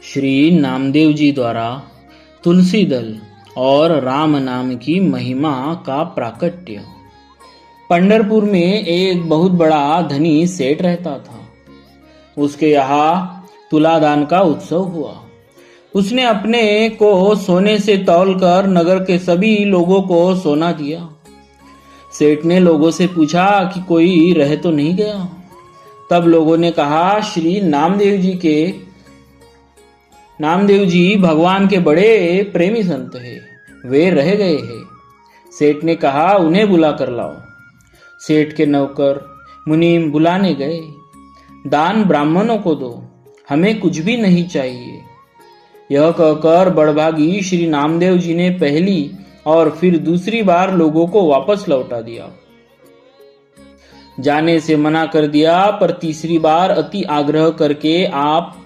श्री नामदेव जी द्वारा तुलसी दल और राम नाम की महिमा का प्राकट्य। पंढरपुर में एक बहुत बड़ा धनी सेठ रहता था। उसके यहाँ तुलादान का उत्सव हुआ। उसने अपने को सोने से तौलकर नगर के सभी लोगों को सोना दिया। सेठ ने लोगों से पूछा कि कोई रह तो नहीं गया। तब लोगों ने कहा, श्री नामदेव जी भगवान के बड़े प्रेमी संत हैं, वे रह गए हैं। सेठ ने कहा, उन्हें बुला कर लाओ। सेठ के नौकर मुनीम बुलाने गए। दान ब्राह्मणों को दो, हमें कुछ भी नहीं चाहिए। यह कहकर बड़भागी श्री नामदेव जी ने पहली और फिर दूसरी बार लोगों को वापस लौटा दिया। जाने से मना कर दिया, पर तीसरी बार अति आग्रह करके आप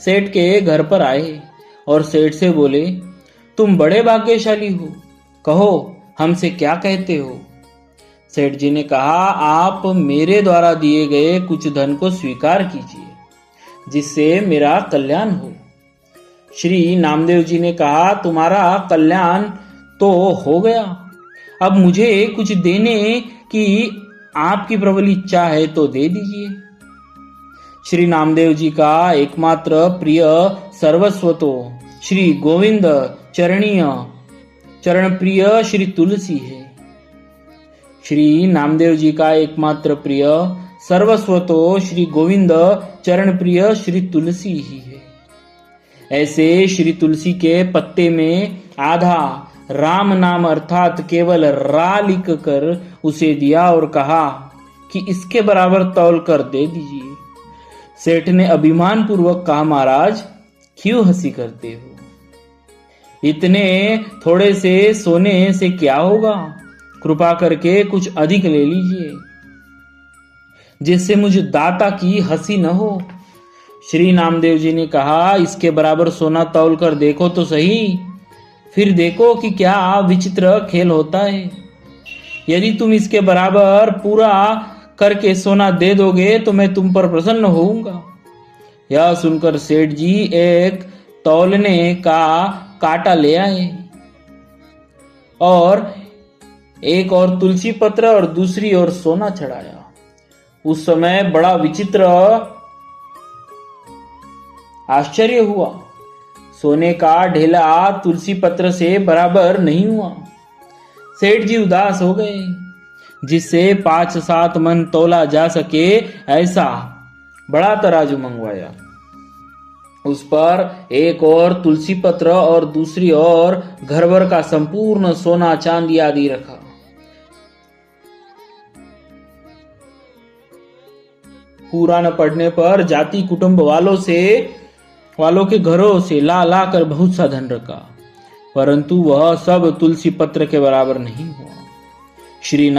सेठ के घर पर आए और सेठ से बोले, तुम बड़े भाग्यशाली हो, कहो हमसे क्या कहते हो। सेठ जी ने कहा, आप मेरे द्वारा दिए गए कुछ धन को स्वीकार कीजिए, जिससे मेरा कल्याण हो। श्री नामदेव जी ने कहा, तुम्हारा कल्याण तो हो गया, अब मुझे कुछ देने की आपकी प्रबल इच्छा है तो दे दीजिए। श्री नामदेव जी का एकमात्र प्रिय सर्वस्व तो श्री गोविंद चरण प्रिय श्री तुलसी है। श्री नामदेव जी का एकमात्र प्रिय सर्वस्व तो श्री गोविंद चरण प्रिय श्री तुलसी ही है। ऐसे श्री तुलसी के पत्ते में आधा राम नाम अर्थात केवल रा लिख कर उसे दिया और कहा कि इसके बराबर तौल कर दे दीजिए। सेठ ने अभिमान पूर्वक कहा, महाराज क्यों हंसी करते हो, इतने थोड़े से सोने से क्या होगा, कृपा करके कुछ अधिक ले लीजिए, जिससे मुझे दाता की हंसी न हो। श्री नामदेव जी ने कहा, इसके बराबर सोना तौल कर देखो तो सही, फिर देखो कि क्या विचित्र खेल होता है। यदि तुम इसके बराबर पूरा करके सोना दे दोगे तो मैं तुम पर प्रसन्न होऊंगा। यह सुनकर सेठ जी एक तौलने का कांटा ले आए और एक और तुलसी पत्र और दूसरी ओर सोना चढ़ाया। उस समय बड़ा विचित्र आश्चर्य हुआ। सोने का ढेला तुलसी पत्र से बराबर नहीं हुआ। सेठ जी उदास हो गए। जिससे 5-7 मन तोला जा सके ऐसा बड़ा तराजू मंगवाया। उस पर एक और तुलसी पत्र और दूसरी ओर घर भर का संपूर्ण सोना चांदी आदि रखा। पूरा न पड़ने पर जाति कुटुंब वालों के घरों से ला कर बहुत सा धन रखा, परंतु वह सब तुलसी पत्र के बराबर नहीं हुआ। श्री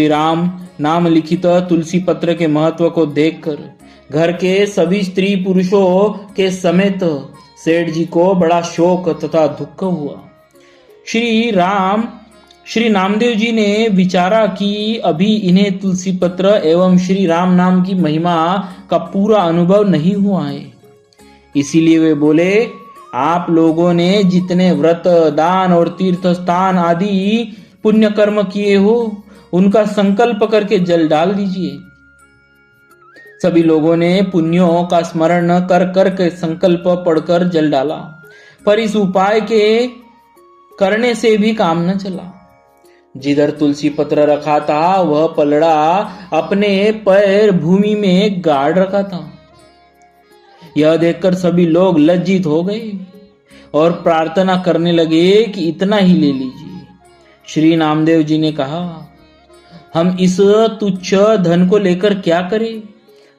राम नाम लिखित तुलसी पत्र के महत्व को देखकर घर के सभी स्त्री पुरुषों के समेत सेठ जी को बड़ा शोक तथा दुख हुआ। श्री नामदेव जी ने विचारा कि अभी इन्हें तुलसी पत्र एवं श्री राम नाम की महिमा का पूरा अनुभव नहीं हुआ है। इसीलिए वे बोले, आप लोगों ने जितने व्रत दान और तीर्थ स्थान आदि पुण्य कर्म किए हो, उनका संकल्प करके जल डाल दीजिए। सभी लोगों ने पुण्यों का स्मरण कर के संकल्प पढ़कर जल डाला, पर इस उपाय के करने से भी काम न चला। जिधर तुलसी पत्र रखा था वह पलड़ा अपने पैर भूमि में गाड़ रखा था। यह देखकर सभी लोग लज्जित हो गए और प्रार्थना करने लगे कि इतना ही ले लीजिए। श्री नामदेव जी ने कहा, हम इस तुच्छ धन को लेकर क्या करें,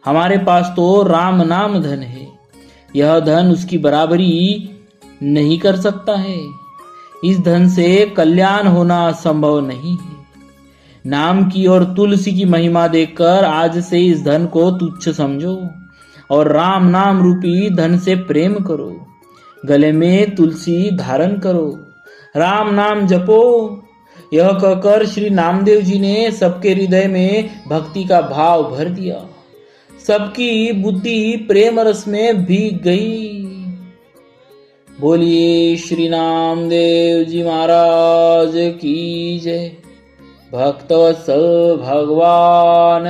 हमारे पास तो राम नाम धन है, यह धन उसकी बराबरी नहीं कर सकता है। इस धन से कल्याण होना संभव नहीं है। नाम की और तुलसी की महिमा देखकर आज से इस धन को तुच्छ समझो और राम नाम रूपी धन से प्रेम करो। गले में तुलसी धारण करो, राम नाम जपो। यह कहकर श्री नामदेव जी ने सबके हृदय में भक्ति का भाव भर दिया। सबकी बुद्धि प्रेम रस में भीग गई। बोलिए श्री नामदेव जी महाराज की जय। भक्तवत्सल भगवान